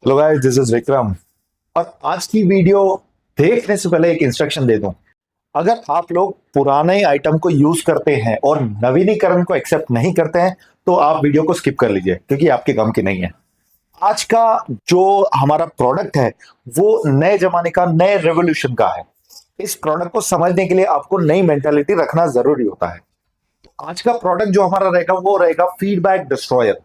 Hello guys, this is Vikram. और आज की वीडियो देखने से पहले एक इंस्ट्रक्शन दे दूं। अगर आप लोग पुराने आइटम को यूज करते हैं और नवीनीकरण को एक्सेप्ट नहीं करते हैं तो आप वीडियो को स्किप कर लीजिए, क्योंकि आपके काम की नहीं है। आज का जो हमारा प्रोडक्ट है वो नए जमाने का, नए रेवोल्यूशन का है। इस प्रोडक्ट को समझने के लिए आपको नई मेंटालिटी रखना जरूरी होता है। आज का प्रोडक्ट जो हमारा रहेगा वो रहेगा फीडबैक डिस्ट्रॉयर।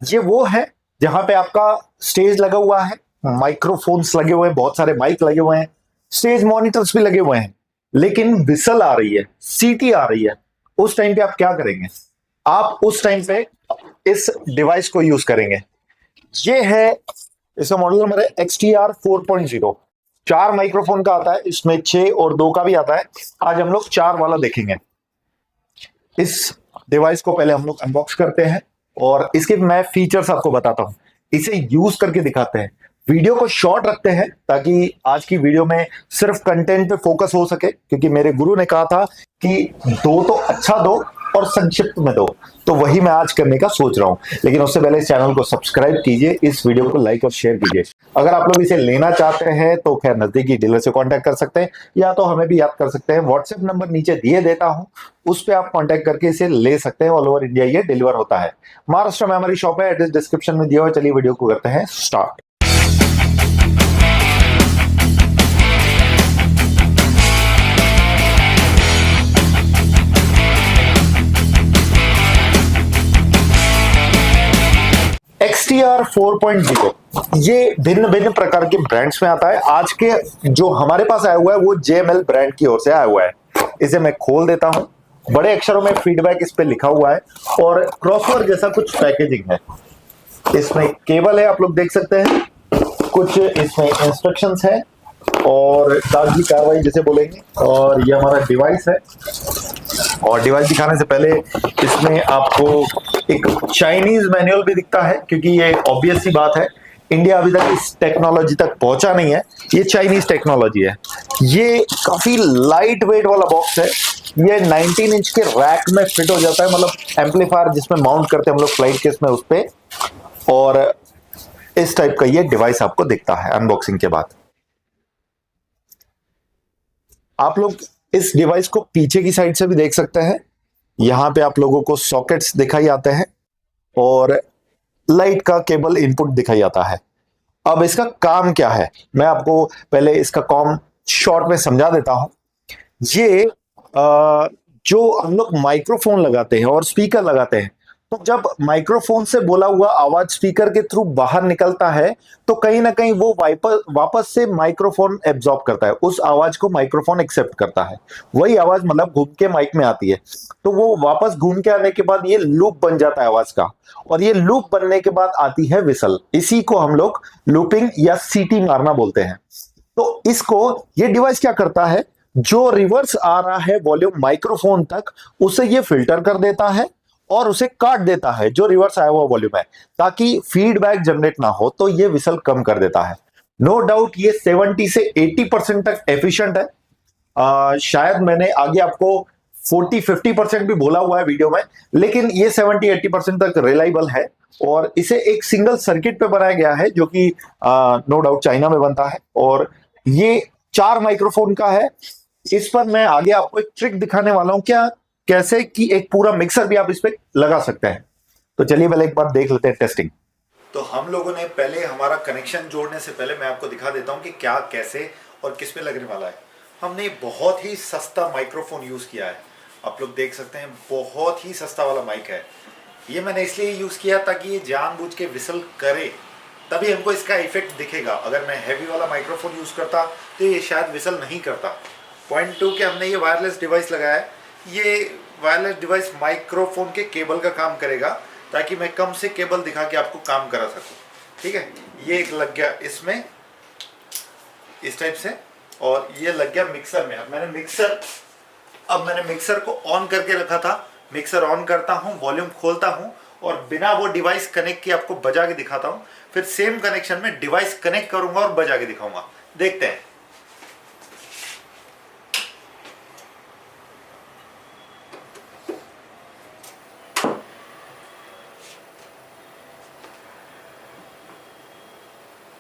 ये वो है जहां पे आपका स्टेज लगा हुआ है, माइक्रोफोन्स लगे हुए हैं, बहुत सारे माइक लगे हुए हैं, स्टेज मॉनिटर्स भी लगे हुए हैं, लेकिन विसल आ रही है, सीटी आ रही है। उस टाइम पे आप क्या करेंगे? आप उस टाइम पे इस डिवाइस को यूज करेंगे। ये है, इसका मॉडल नंबर है XTR 4.0। 4 माइक्रोफोन का आता है, इसमें 6 और 2 का भी आता है। आज हम लोग 4 वाला देखेंगे। इस डिवाइस को पहले हम लोग अनबॉक्स करते हैं और इसके मैं फीचर्स आपको बताता हूं, इसे यूज करके दिखाते हैं। वीडियो को शॉर्ट रखते हैं ताकि आज की वीडियो में सिर्फ कंटेंट पे फोकस हो सके, क्योंकि मेरे गुरु ने कहा था कि दो तो अच्छा दो और संक्षिप्त में दो, तो वही मैं आज करने का सोच रहा हूं। लेकिन उससे पहले इस चैनल को सब्सक्राइब कीजिए, इस वीडियो को लाइक और शेयर कीजिए। अगर आप लोग इसे लेना चाहते हैं तो खैर नजदीकी डीलर से कांटेक्ट कर सकते हैं, या तो हमें भी याद कर सकते हैं। व्हाट्सएप नंबर नीचे दिए देता हूं, उस पर आप कांटेक्ट करके इसे ले सकते हैं। ऑल ओवर इंडिया ये डिलीवर होता है। महाराष्ट्र में हमारी शॉप है, एड्रेस डिस्क्रिप्शन में दिया हुआ। चलिए वीडियो को करते हैं स्टार्ट। XTR 4.0 ये भिन्न भिन्न प्रकार के ब्रांड्स में आता है। आज के जो हमारे पास आया हुआ है वो JML ब्रांड की ओर से आया हुआ है। इसे मैं खोल देता हूं। बड़े अक्षरों में फीडबैक इस पे लिखा हुआ है और क्रॉसवर्ड जैसा कुछ पैकेजिंग है। इसमें केबल है, आप लोग देख सकते हैं। कुछ इसमें इंस्ट्रक्शंस है और कागजी कार्रवाई जिसे बोलेंगे। और ये हमारा डिवाइस है। और डिवाइस दिखाने से पहले इसमें आपको एक चाइनीज मैनुअल भी दिखता है, क्योंकि ये ऑब्वियस सी बात है, इंडिया अभी तक इस टेक्नोलॉजी तक पहुंचा नहीं है। ये चाइनीज टेक्नोलॉजी है। ये काफी लाइट वेट वाला बॉक्स है। ये 19 इंच के रैक में फिट हो जाता है, मतलब एम्पलीफायर जिसमें माउंट करते हैं हम लोग फ्लाइट केस में उस पे। और इस टाइप का ये डिवाइस आपको दिखता है अनबॉक्सिंग के बाद। आप लोग इस डिवाइस को पीछे की साइड से भी देख सकते हैं। यहां पे आप लोगों को सॉकेट्स दिखाई आते हैं और लाइट का केबल इनपुट दिखाई आता है। अब इसका काम क्या है, मैं आपको पहले इसका काम शॉर्ट में समझा देता हूं। ये जो हम लोग माइक्रोफोन लगाते हैं और स्पीकर लगाते हैं, तो जब माइक्रोफोन से बोला हुआ आवाज स्पीकर के थ्रू बाहर निकलता है तो कहीं ना कहीं वो वापस से माइक्रोफोन एब्जॉर्ब करता है, उस आवाज को माइक्रोफोन एक्सेप्ट करता है। वही आवाज मतलब घूम के माइक में आती है, तो वो वापस घूम के आने के बाद ये लूप बन जाता है आवाज का। और ये लूप बनने के बाद आती है विसल। इसी को हम लोग लूपिंग या सीटी मारना बोलते हैं। तो इसको ये डिवाइस क्या करता है, जो रिवर्स आ रहा है वॉल्यूम माइक्रोफोन तक, उसे ये फिल्टर कर देता है और उसे काट देता है, जो रिवर्स आया हुआ वॉल्यूम है, ताकि फीडबैक जनरेट ना हो। तो ये विसल कम कर देता है। नो डाउट ये 70 से 80% तक एफिशिएंट है। शायद मैंने आगे आपको 40-50% भी बोला हुआ है वीडियो में, लेकिन ये 70-80% तक रिलायबल है। और इसे एक सिंगल सर्किट पे बनाया गया है, जो कि नो डाउट चाइना में बनता है। और ये 4 माइक्रोफोन का है। इस पर मैं आगे आपको एक ट्रिक दिखाने वाला हूं, क्या कैसे कि एक पूरा मिक्सर भी आप इस पे लगा सकते हैं। तो चलिए पहले एक बार देख लेते हैं टेस्टिंग। तो हम लोगों ने पहले हमारा कनेक्शन जोड़ने से पहले मैं आपको दिखा देता हूं कि क्या, कैसे और किस पे लगने वाला है। हमने बहुत ही सस्ता माइक्रोफोन यूज किया है। आप लोग देख सकते हैं, बहुत ही सस्ता वाला माइक है। ये मैंने इसलिए यूज किया ताकि ये जानबूझ के विसल करे, तभी हमको इसका इफेक्ट दिखेगा। अगर मैं हैवी वाला माइक्रोफोन यूज करता तो ये शायद विसल नहीं करता। पॉइंट 2 के हमने ये वायरलेस डिवाइस लगाया है। ये वायरलेस डिवाइस माइक्रोफोन के केबल का काम करेगा, ताकि मैं कम से केबल दिखा के आपको काम करा सकूं। ठीक है, ये एक लग गया इसमें इस टाइप से, और ये लग गया मिक्सर में। अब मैंने मिक्सर को ऑन करके रखा था। मिक्सर ऑन करता हूं, वॉल्यूम खोलता हूं और बिना वो डिवाइस कनेक्ट किए आपको बजा के दिखाता हूं। फिर सेम कनेक्शन में डिवाइस कनेक्ट करूंगा और बजा के दिखाऊंगा। देखते हैं।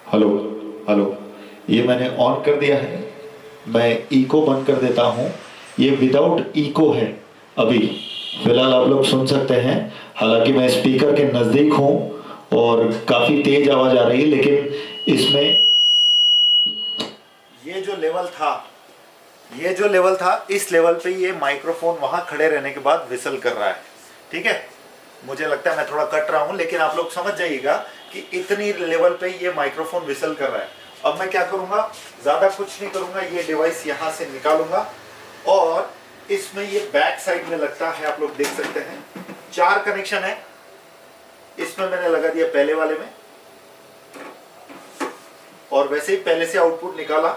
हेलो हेलो, ये मैंने ऑन कर दिया है। मैं इको बंद कर देता हूँ। ये विदाउट इको है अभी फिलहाल, आप लोग सुन सकते हैं। हालांकि मैं स्पीकर के नज़दीक हूँ और काफ़ी तेज आवाज़ आ रही है, लेकिन इसमें ये जो लेवल था, इस लेवल पे ये माइक्रोफोन वहां खड़े रहने के बाद विसल कर रहा है। ठीक है, मुझे लगता है मैं थोड़ा कट रहा हूं, लेकिन आप लोग समझ जाइएगा कि इतनी लेवल पे ये माइक्रोफोन विसल कर रहा है। अब मैं क्या करूंगा, ज्यादा कुछ नहीं करूंगा, ये डिवाइस यहां से निकालूंगा और इसमें ये बैक साइड में लगता है, आप लोग देख सकते हैं 4 कनेक्शन है। इसमें मैंने लगा दिया पहले वाले में, और वैसे ही पहले से आउटपुट निकाला।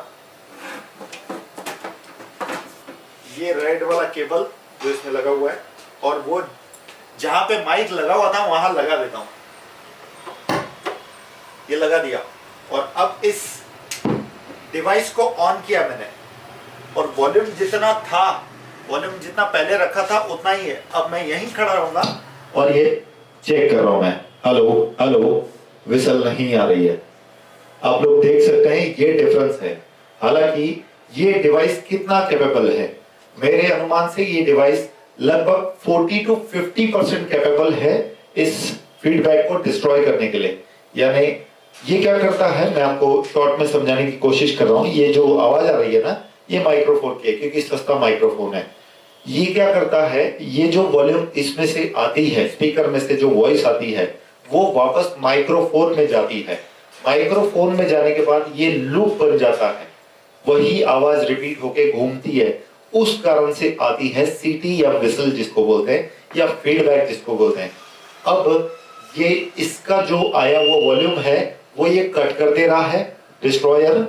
ये रेड वाला केबल जो इसमें लगा हुआ है, और वो जहां पे माइक लगा हुआ था वहां लगा देता हूं। ये लगा दिया, और अब इस डिवाइस को ऑन किया मैंने, और वॉल्यूम जितना था, वॉल्यूम जितना पहले रखा था उतना ही है। अब मैं यहीं खड़ा रहूंगा और ये चेक कर रहा हूं मैं। हेलो हेलो, विसल नहीं आ रही है। आप लोग देख सकते हैं ये डिफरेंस है। हालांकि ये डिवाइस कितना कैपेबल है, मेरे अनुमान से ये डिवाइस लगभग 40 to 50% कैपेबल है इस फीडबैक को डिस्ट्रॉय करने के लिए। यानी ये क्या करता है, मैं आपको शॉर्ट में समझाने की कोशिश कर रहा हूं। ये जो आवाज आ रही है ना, ये माइक्रोफोन की है, क्योंकि सस्ता माइक्रोफोन है। ये क्या करता है, ये जो वॉल्यूम इसमें से आती है, स्पीकर में से जो वॉइस आती है, वो वापस माइक्रोफोन में जाती है। माइक्रोफोन में जाने के बाद ये लूप बन जाता है, वही आवाज रिपीट होके घूमती है। उस कारण से आती है सीटी या विसल जिसको बोलते हैं, या फीडबैक जिसको बोलते हैं। अब ये इसका जो आया वो वॉल्यूम है, वो ये कट कर दे रहा है डिस्ट्रॉयर।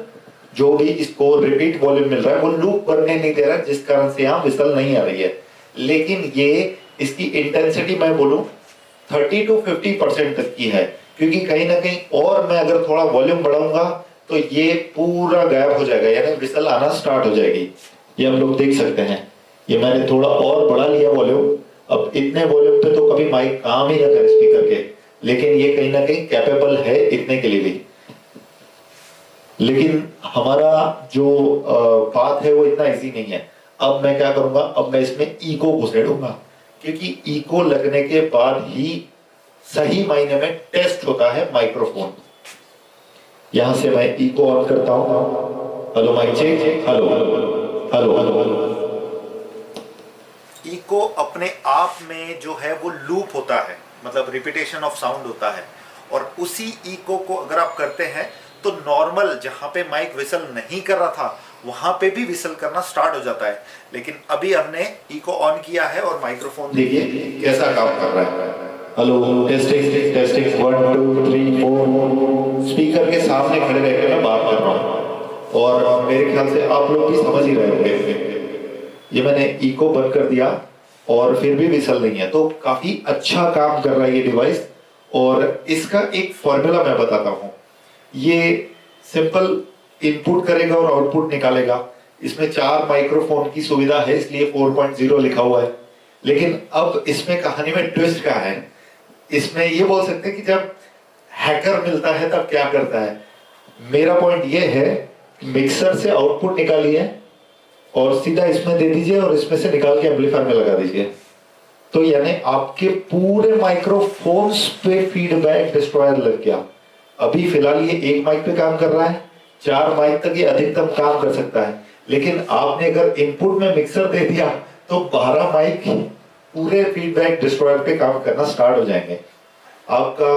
जो भी इसको रिपीट वॉल्यूम मिल रहा है वो लूप बनने नहीं दे रहा है, जिस कारण से यहां विसल नहीं आ रही है। लेकिन ये इसकी इंटेंसिटी मैं बोलूं 30 to 50% तक की है, क्योंकि कहीं ना कहीं और मैं अगर थोड़ा वॉल्यूम बढ़ाऊंगा तो ये पूरा गायब हो जाएगा, यानी विसल आना स्टार्ट हो जाएगी। ये हम लोग देख सकते हैं। ये मैंने थोड़ा और बढ़ा लिया वॉल्यूम। अब इतने वॉल्यूम पे तो कभी माइक काम ही ना करे स्पीकर के, लेकिन ये कहीं ना कहीं कैपेबल है इतने के लिए भी। लेकिन हमारा जो बात है वो इतना इजी नहीं है। अब मैं क्या करूंगा, अब मैं इसमें इको घुसेड़ूंगा, क्योंकि इको लगने के बाद ही सही मायने में टेस्ट होता है माइक्रोफोन। यहां से मैं इको ऑन करता हूं। Hello mic check, hello hello hello. Echo अपने आप में जो है वो लूप होता है, मतलब रिपीटेशन ऑफ साउंड होता है। और उसी इको को अगर आप करते हैं तो नॉर्मल जहां पे माइक विसल नहीं कर रहा था वहां पे भी विसल करना स्टार्ट हो जाता है। लेकिन अभी हमने इको ऑन किया है और माइक्रोफोन देखिए कैसा काम कर रहा है। Hello testing testing 1 2 3 4। स्पीकर के सामने खड़े रहकर मैं बात कर रहा हूँ, और मेरे ख्याल से आप लोग भी समझ ही रहे होंगे। ये मैंने इको बंद कर दिया और फिर भी विसल नहीं है, तो काफी अच्छा काम कर रहा है ये डिवाइस। और इसका एक फॉर्मूला मैं बताता हूं। ये सिंपल इनपुट करेगा और आउटपुट निकालेगा। इसमें 4 माइक्रोफोन की सुविधा है, इसलिए 4.0 लिखा हुआ है। लेकिन अब इसमें कहानी में ट्विस्ट क्या है, इसमें ये बोल सकते हैं कि जब हैकर मिलता है तब क्या करता है। मेरा पॉइंट ये है, मिक्सर से आउटपुट निकालिए और सीधा इसमें दे दीजिए और इसमें से निकाल के एम्पलीफायर में लगा दीजिए, तो यानी आपके पूरे माइक्रोफोन्स पे फीडबैक डिस्ट्रॉयर लग गया। अभी फिलहाल ये एक माइक पे काम कर रहा है, 4 माइक तक ये अधिकतम काम कर सकता है। लेकिन आपने अगर इनपुट में मिक्सर दे दिया तो 12 माइक पूरे फीडबैक डिस्ट्रॉयर पे काम करना स्टार्ट हो जाएंगे। आपका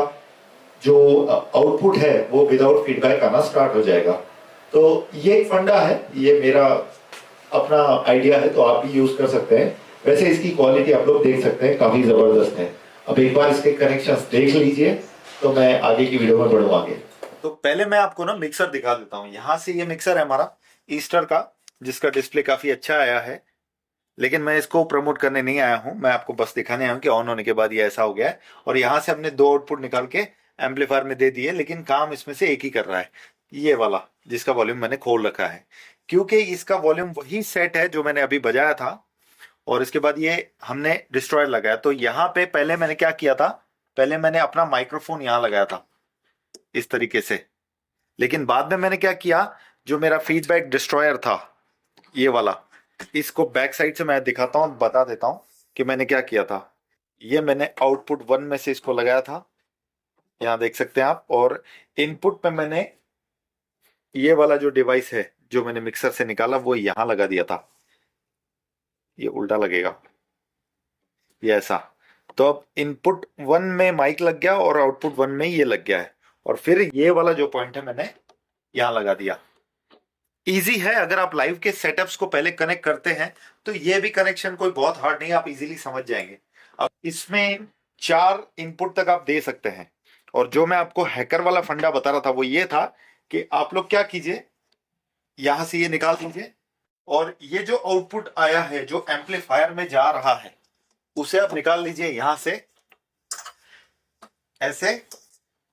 जो आउटपुट है वो विदाउट फीडबैक आना स्टार्ट हो जाएगा। तो ये एक फंडा है, ये मेरा अपना आइडिया है, तो आप भी यूज कर सकते हैं। वैसे इसकी क्वालिटी आप लोग देख सकते हैं, काफी जबरदस्त है। अब एक बार इसके कनेक्शंस देख लीजिए तो मैं आगे की वीडियो में बढ़ूँ आगे। तो पहले मैं आपको ना मिक्सर दिखा देता हूँ। यहाँ से ये मिक्सर है हमारा ईस्टर का, जिसका डिस्प्ले काफी अच्छा आया है। लेकिन मैं इसको प्रमोट करने नहीं आया हूँ, मैं आपको बस दिखाने आया हूँ कि ऑन होने के बाद ये ऐसा हो गया है। और यहाँ से हमने 2 आउटपुट निकाल के एम्पलीफायर में दे दिए, लेकिन काम इसमें से एक ही कर रहा है, ये वाला जिसका वॉल्यूम मैंने खोल रखा है, क्योंकि इसका वॉल्यूम वही सेट है जो मैंने अभी बजाया था। और इसके बाद ये हमने डिस्ट्रॉयर लगाया। तो यहाँ पे पहले मैंने क्या किया था, पहले मैंने अपना माइक्रोफोन यहाँ लगाया था इस तरीके से, लेकिन बाद में मैंने क्या किया, जो मेरा फीडबैक डिस्ट्रॉयर था ये वाला, इसको बैक साइड से मैं दिखाता हूं, बता देता हूं कि मैंने क्या किया था। ये मैंने आउटपुट 1 में से इसको लगाया था, यहां देख सकते हैं आप। और इनपुट पे मैंने ये वाला जो डिवाइस है जो मैंने मिक्सर से निकाला वो यहां लगा दिया था। ये उल्टा लगेगा, ये ऐसा। तो अब इनपुट 1 में माइक लग गया और आउटपुट 1 में ये लग गया है। और फिर ये वाला जो पॉइंट है मैंने यहां लगा दिया। इजी है, अगर आप लाइव के सेटअप्स को पहले कनेक्ट करते हैं तो ये भी कनेक्शन कोई बहुत हार्ड नहीं है, आप इजीली समझ जाएंगे। अब इसमें 4 इनपुट तक आप दे सकते हैं। और जो मैं आपको हैकर वाला फंडा बता रहा था वो ये था कि आप लोग क्या कीजिए, यहां से ये निकाल दीजिए और ये जो आउटपुट आया है जो एम्पलीफायर में जा रहा है उसे आप निकाल लीजिए यहां से ऐसे।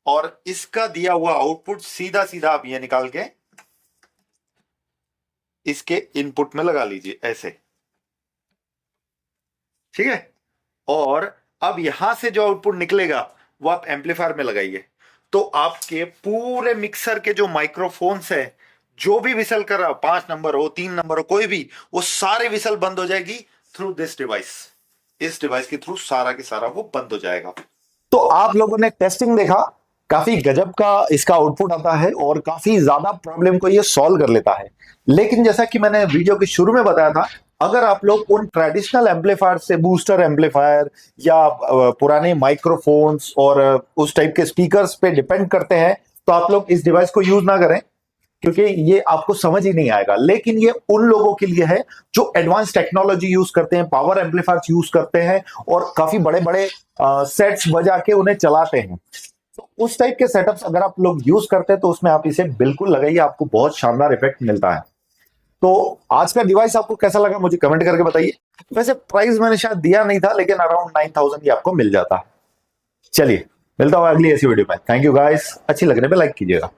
और इसका दिया हुआ आउटपुट सीधा सीधा आप ये निकाल के इसके इनपुट में लगा लीजिए ऐसे, ठीक है। और अब यहां से जो आउटपुट निकलेगा वो आप एम्पलीफायर में लगाइए। तो आपके पूरे मिक्सर के जो माइक्रोफोन्स है, जो भी विसल कर रहा हो, 5 नंबर हो, 3 नंबर हो, कोई भी, वो सारे विसल बंद हो जाएगी थ्रू दिस डिवाइस। इस डिवाइस के थ्रू सारा के सारा वो बंद हो जाएगा। तो आप लोगों ने टेस्टिंग देखा, काफी गजब का इसका आउटपुट आता है और काफी ज्यादा प्रॉब्लम को ये सॉल्व कर लेता है। लेकिन जैसा कि मैंने वीडियो के शुरू में बताया था, अगर आप लोग उन ट्रेडिशनल एम्पलीफायर से, बूस्टर एम्पलीफायर या पुराने माइक्रोफोन्स और उस टाइप के स्पीकर्स पे डिपेंड करते हैं तो आप लोग इस डिवाइस को यूज ना करें, क्योंकि ये आपको समझ ही नहीं आएगा। लेकिन ये उन लोगों के लिए है जो एडवांस टेक्नोलॉजी यूज करते हैं, पावर एम्पलीफायर्स यूज करते हैं और काफी बड़े बड़े सेट्स बजा के उन्हें चलाते हैं। तो उस टाइप के सेटअप्स अगर आप लोग यूज करते हैं तो उसमें आप इसे बिल्कुल लगाइए, आपको बहुत शानदार इफेक्ट मिलता है। तो आज का डिवाइस आपको कैसा लगा मुझे कमेंट करके बताइए। वैसे प्राइस मैंने शायद दिया नहीं था, लेकिन अराउंड 9000 ही आपको मिल जाता है। चलिए, मिलता हुआ अगली ऐसी वीडियो में। थैंक यू गाइस, अच्छी लगने पे लाइक कीजिएगा।